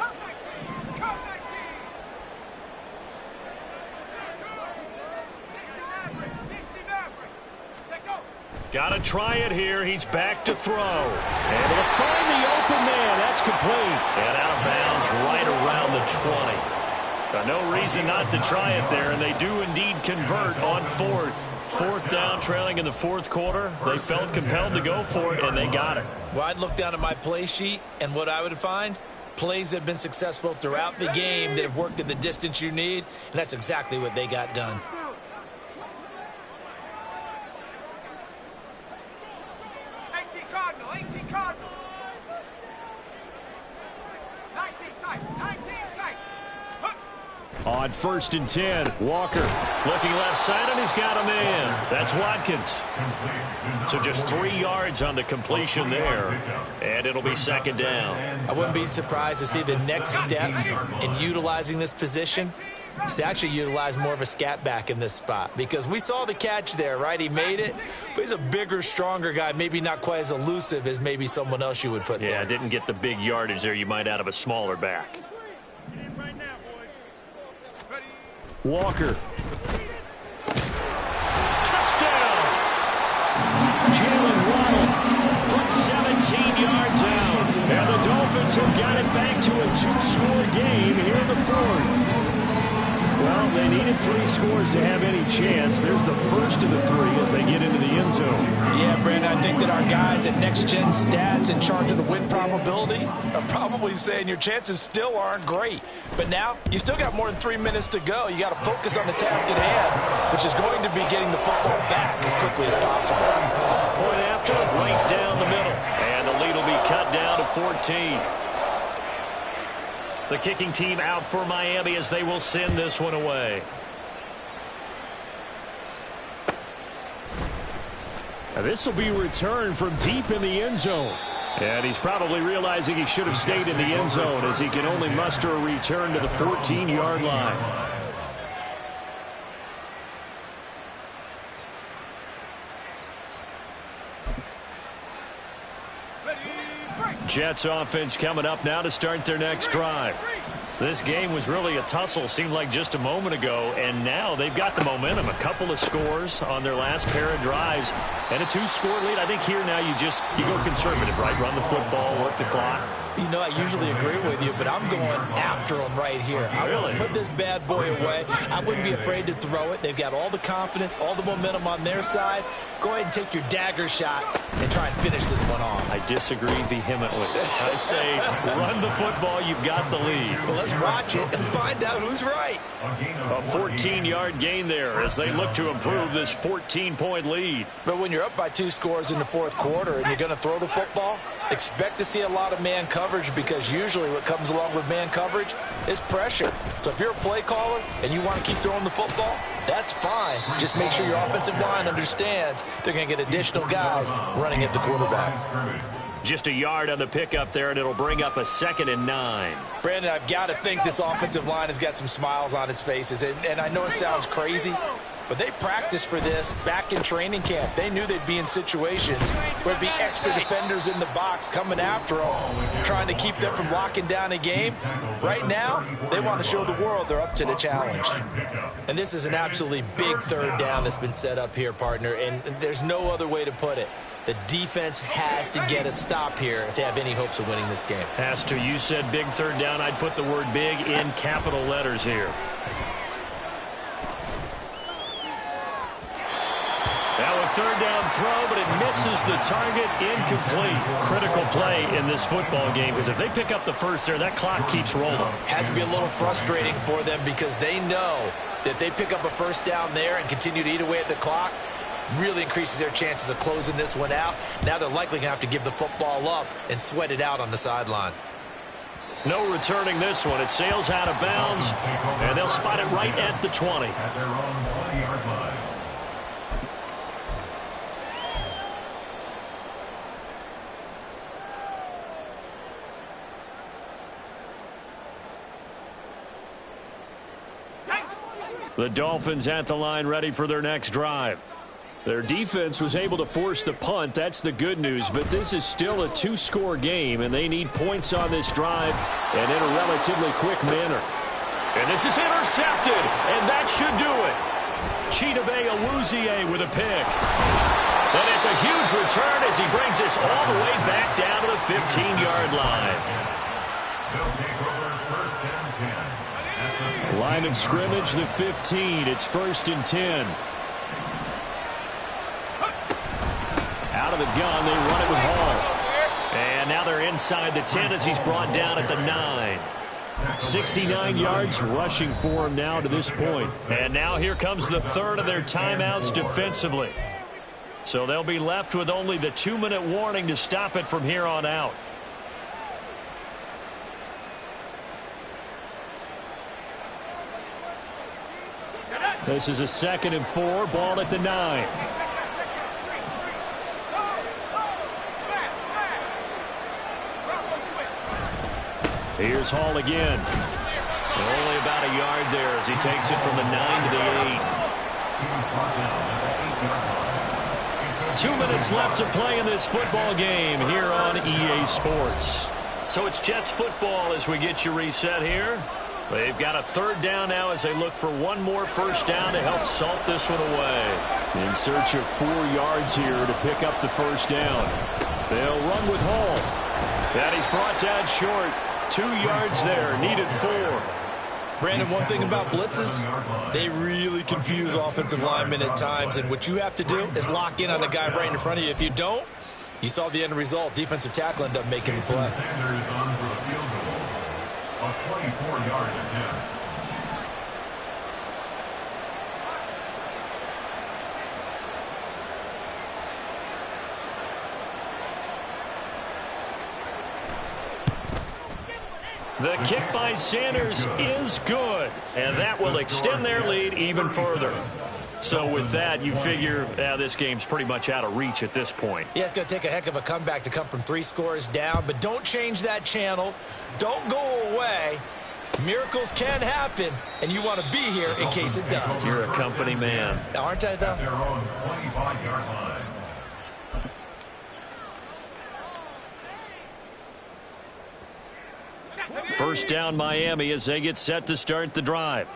Got to try it here. He's back to throw. Able to find the open man. That's complete. And out of bounds right around the 20. No reason not to try it there, and they do indeed convert on 4th. 4th down, trailing in the 4th quarter. They felt compelled to go for it, and they got it. Well, I'd look down at my play sheet, and what I would find, plays that have been successful throughout the game that have worked at the distance you need, and that's exactly what they got done. On 1st and 10, Walker looking left side, and he's got a man. That's Watkins. So just 3 yards on the completion there, and it'll be 2nd down. I wouldn't be surprised to see the next step in utilizing this position is to actually utilize more of a scat back in this spot, because we saw the catch there, right? He made it, but he's a bigger, stronger guy, maybe not quite as elusive as maybe someone else you would put there. Yeah, didn't get the big yardage there you might out of a smaller back. Walker. Touchdown! Jalen Waddle from 17 yards out. And the Dolphins have got it back to a 2-score game here in the 4th. Well, they needed 3 scores to have any chance. There's the first of the 3 as they get into the end zone. Yeah, Brandon, I think that our guys at Next Gen Stats in charge of the win probability are probably saying your chances still aren't great. But now, you still got more than 3 minutes to go. You got to focus on the task at hand, which is going to be getting the football back as quickly as possible. Point after, right down the middle. And the lead will be cut down to 14. The kicking team out for Miami as they will send this one away. Now this will be returned from deep in the end zone. And he's probably realizing he should have stayed in the end zone as he can only muster a return to the 14-yard line. Jets offense coming up now to start their next drive. This game was really a tussle, seemed like just a moment ago, and now they've got the momentum. A couple of scores on their last pair of drives and a 2-score lead. I think here now you go conservative, right? Run the football, work the clock. You know, I usually agree with you, but I'm going after them right here. I want to put this bad boy away. I wouldn't be afraid to throw it. They've got all the confidence, all the momentum on their side. Go ahead and take your dagger shots and try and finish this one off. I disagree vehemently. I say run the football. You've got the lead. Well, let's watch it and find out who's right. A 14-yard gain there as they look to improve this 14-point lead. But when you're up by 2 scores in the 4th quarter and you're going to throw the football, expect to see a lot of man coverage, because usually what comes along with man coverage is pressure. So if you're a play caller and you want to keep throwing the football, that's fine. Just make sure your offensive line understands they're going to get additional guys running at the quarterback. Just a yard on the pickup there, and it'll bring up a 2nd and 9. Brandon, I've got to think this offensive line has got some smiles on its faces. And I know it sounds crazy, But they practiced for this back in training camp. They knew they'd be in situations where there'd be extra defenders in the box coming after them, trying to keep them from locking down a game. Right now, they want to show the world they're up to the challenge. And this is an absolutely big third down that's been set up here, partner, and there's no other way to put it. The defense has to get a stop here if they have any hopes of winning this game. Pastor, you said big third down. I'd put the word big in capital letters here. Now a third down throw, but it misses the target, incomplete. Critical play in this football game, because if they pick up the first there, that clock keeps rolling. Has to be a little frustrating for them because they know that if they pick up a first down there and continue to eat away at the clock, really increases their chances of closing this one out. Now they're likely going to have to give the football up and sweat it out on the sideline. No returning this one. It sails out of bounds, and they'll spot it right at the 20. At their own 20-yard line. The Dolphins at the line ready for their next drive. Their defense was able to force the punt. That's the good news. But this is still a two-score game, and they need points on this drive and in a relatively quick manner. And this is intercepted, and that should do it. Chidobe Awuzie with a pick. And it's a huge return as he brings us all the way back down to the 15-yard line. They'll take over first and 10. Line of scrimmage, the 15. It's 1st and 10. Out of the gun, they run it with Hall. And now they're inside the 10 as he's brought down at the 9. 69 yards rushing for him now to this point. And now here comes the third of their timeouts defensively. So they'll be left with only the 2-minute warning to stop it from here on out. This is a 2nd and 4, ball at the 9. Here's Hall again. Only about a yard there as he takes it from the 9 to the 8. 2 minutes left to play in this football game here on EA Sports. So it's Jets football as we get you reset here. They've got a third down now as they look for one more first down to help salt this one away. In search of 4 yards here to pick up the first down. They'll run with Hall. And he's brought down short. 2 yards there, needed 4. Brandon, one thing about blitzes, they really confuse offensive linemen at times, and what you have to do is lock in on the guy right in front of you. If you don't, you saw the end result. Defensive tackle ended up making the play. Sanders on for a field goal. A 24-yard attempt. The kick by Sanders is good, and that will extend their lead even further. So with that, you figure this game's pretty much out of reach at this point. Yeah, it's going to take a heck of a comeback to come from 3 scores down, but don't change that channel. Don't go away. Miracles can happen, and you want to be here in case it does. You're a company man. Aren't I, though? At their own 25-yard line. First down Miami as they get set to start the drive.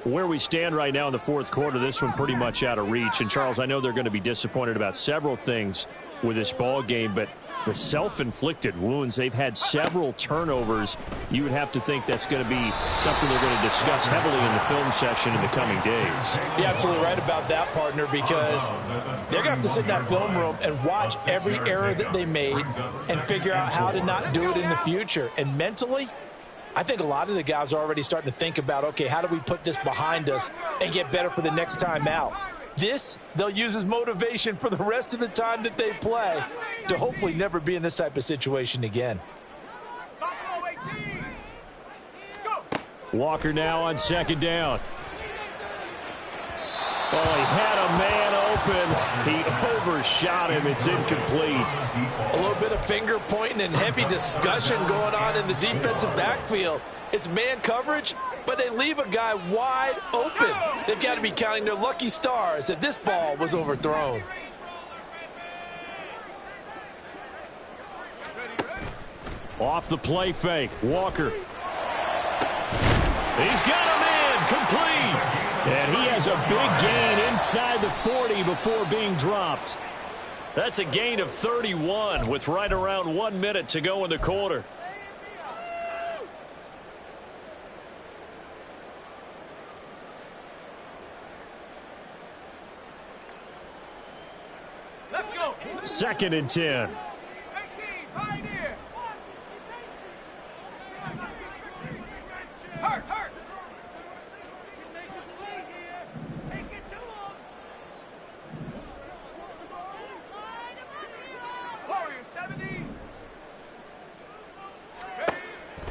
Where we stand right now in the fourth quarter, this one pretty much out of reach. And, Charles, I know they're going to be disappointed about several things with this ball game, but the self-inflicted wounds, they've had several turnovers. You would have to think that's going to be something they're going to discuss heavily in the film session in the coming days. You're absolutely right about that, partner, because they're going to have to sit in that film room and watch every error that they made and figure out how to not do it in the future. And mentally, I think a lot of the guys are already starting to think about, okay, how do we put this behind us and get better for the next time out? This, they'll use as motivation for the rest of the time that they play to hopefully never be in this type of situation again. Walker now on second down. Oh, he had a man open. He delivers shot, and it's incomplete. A little bit of finger pointing and heavy discussion going on in the defensive backfield. It's man coverage, but they leave a guy wide open. They've got to be counting their lucky stars that this ball was overthrown. Off the play fake, Walker. He's got a man complete. And he has a big gain inside the 40 before being dropped. That's a gain of 31 with right around 1 minute to go in the quarter. Let's go. 2nd and 10.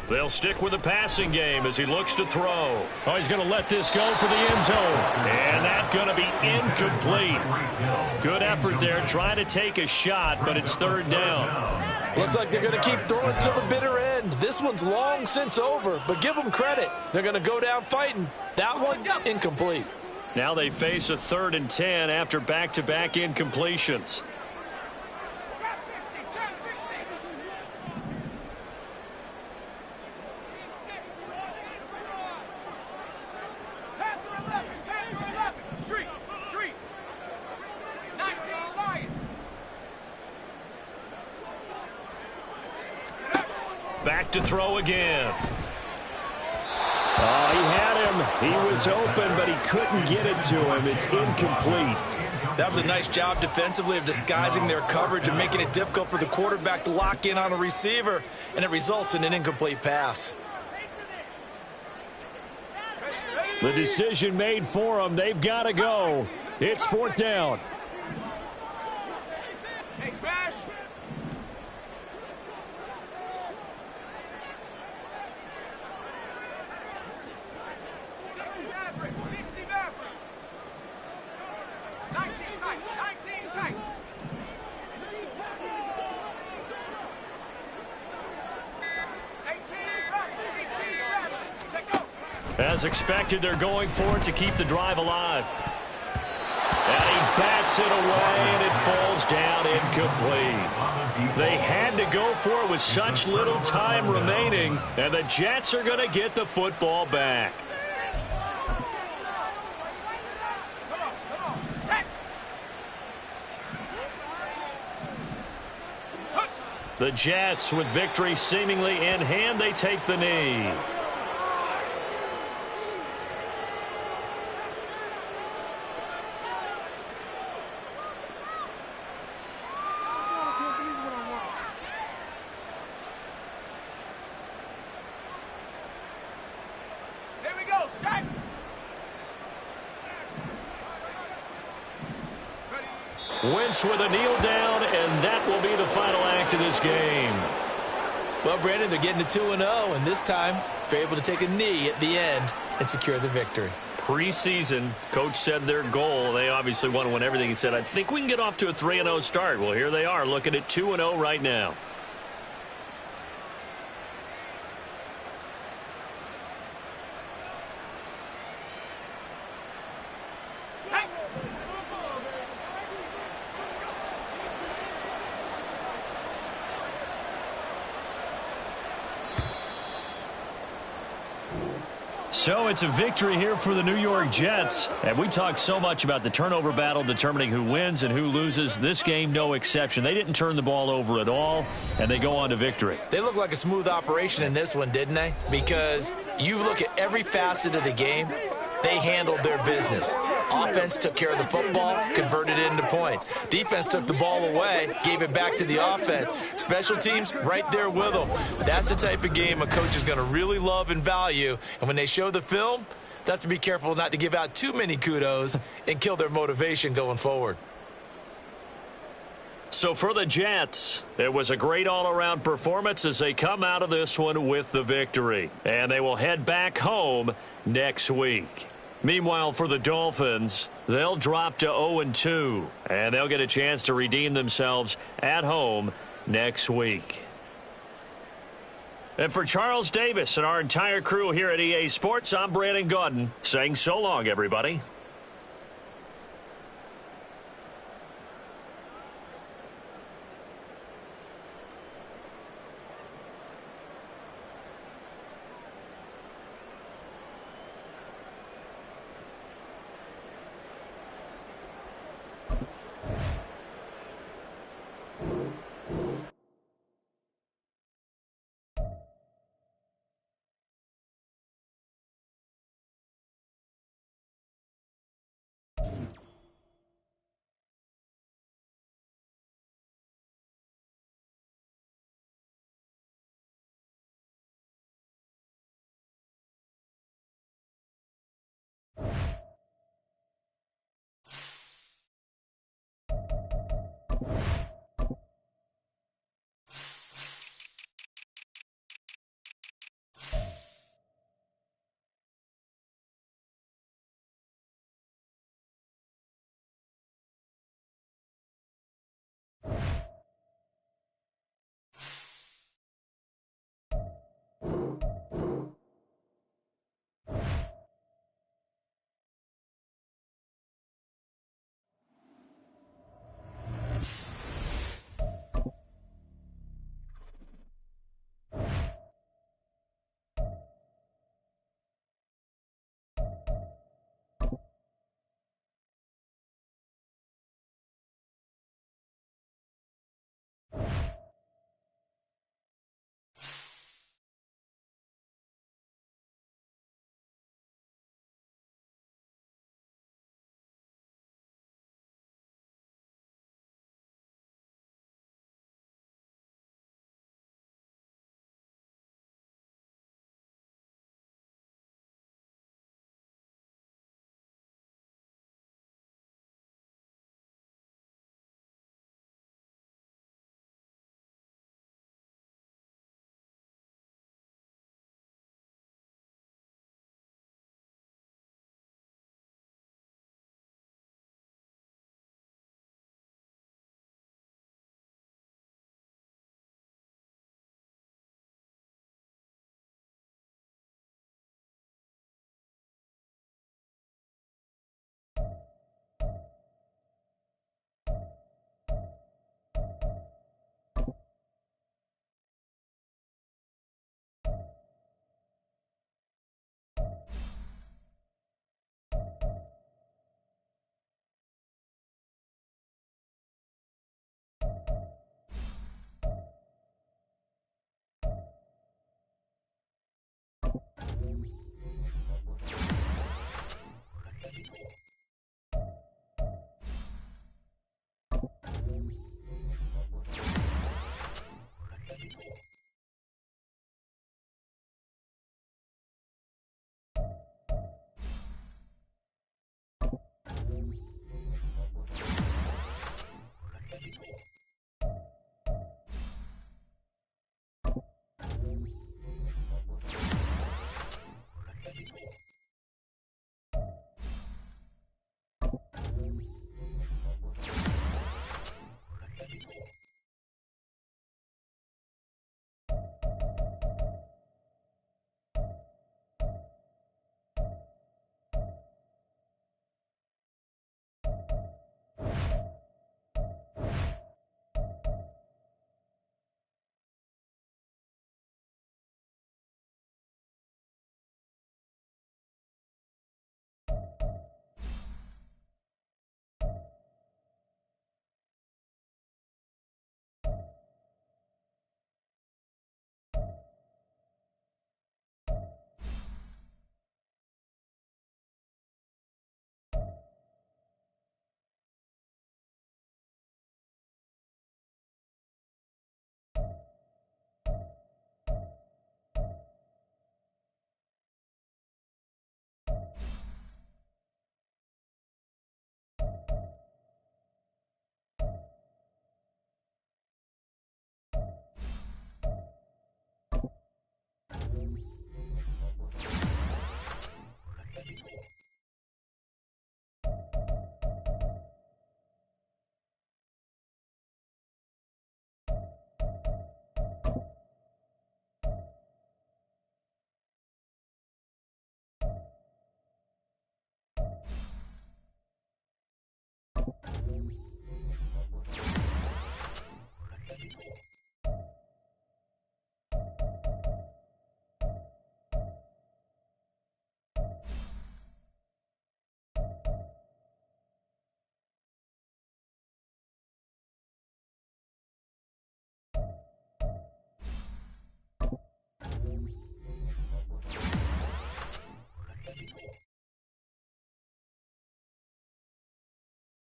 They'll stick with the passing game as he looks to throw. Oh, he's going to let this go for the end zone. And that's going to be incomplete. Good effort there trying to take a shot, but it's 3rd down. Looks like they're going to keep throwing to the bitter end. This one's long since over, but give them credit. They're going to go down fighting. That one, incomplete. Now they face a 3rd and 10 after back-to-back incompletions. Back to throw again. Oh, he had him. He was open, but he couldn't get it to him. It's incomplete. That was a nice job defensively of disguising their coverage and making it difficult for the quarterback to lock in on a receiver, and it results in an incomplete pass. The decision made for them. They've got to go. It's 4th down. Hey, Smash. As expected, they're going for it to keep the drive alive. And he bats it away, and it falls down incomplete. They had to go for it with such little time remaining, and the Jets are going to get the football back. The Jets, with victory seemingly in hand, they take the knee. Wentz with a kneel down, and that will be the final act of this game. Well, Brandon, they're getting to 2-0, and this time they're able to take a knee at the end and secure the victory. Preseason, coach said their goal, they obviously want to win everything. He said, I think we can get off to a 3-0 start. Well, here they are looking at 2-0 right now. So it's a victory here for the New York Jets. And we talked so much about the turnover battle determining who wins and who loses. This game, no exception. They didn't turn the ball over at all, and they go on to victory. They look like a smooth operation in this one, didn't they? Because you look at every facet of the game, they handled their business. Offense took care of the football, converted it into points. Defense took the ball away, gave it back to the offense. Special teams, right there with them. That's the type of game a coach is going to really love and value. And when they show the film, they have to be careful not to give out too many kudos and kill their motivation going forward. So for the Jets, it was a great all-around performance as they come out of this one with the victory. And they will head back home next week. Meanwhile, for the Dolphins, they'll drop to 0-2, and they'll get a chance to redeem themselves at home next week. And for Charles Davis and our entire crew here at EA Sports, I'm Brandon Gaudin saying so long, everybody.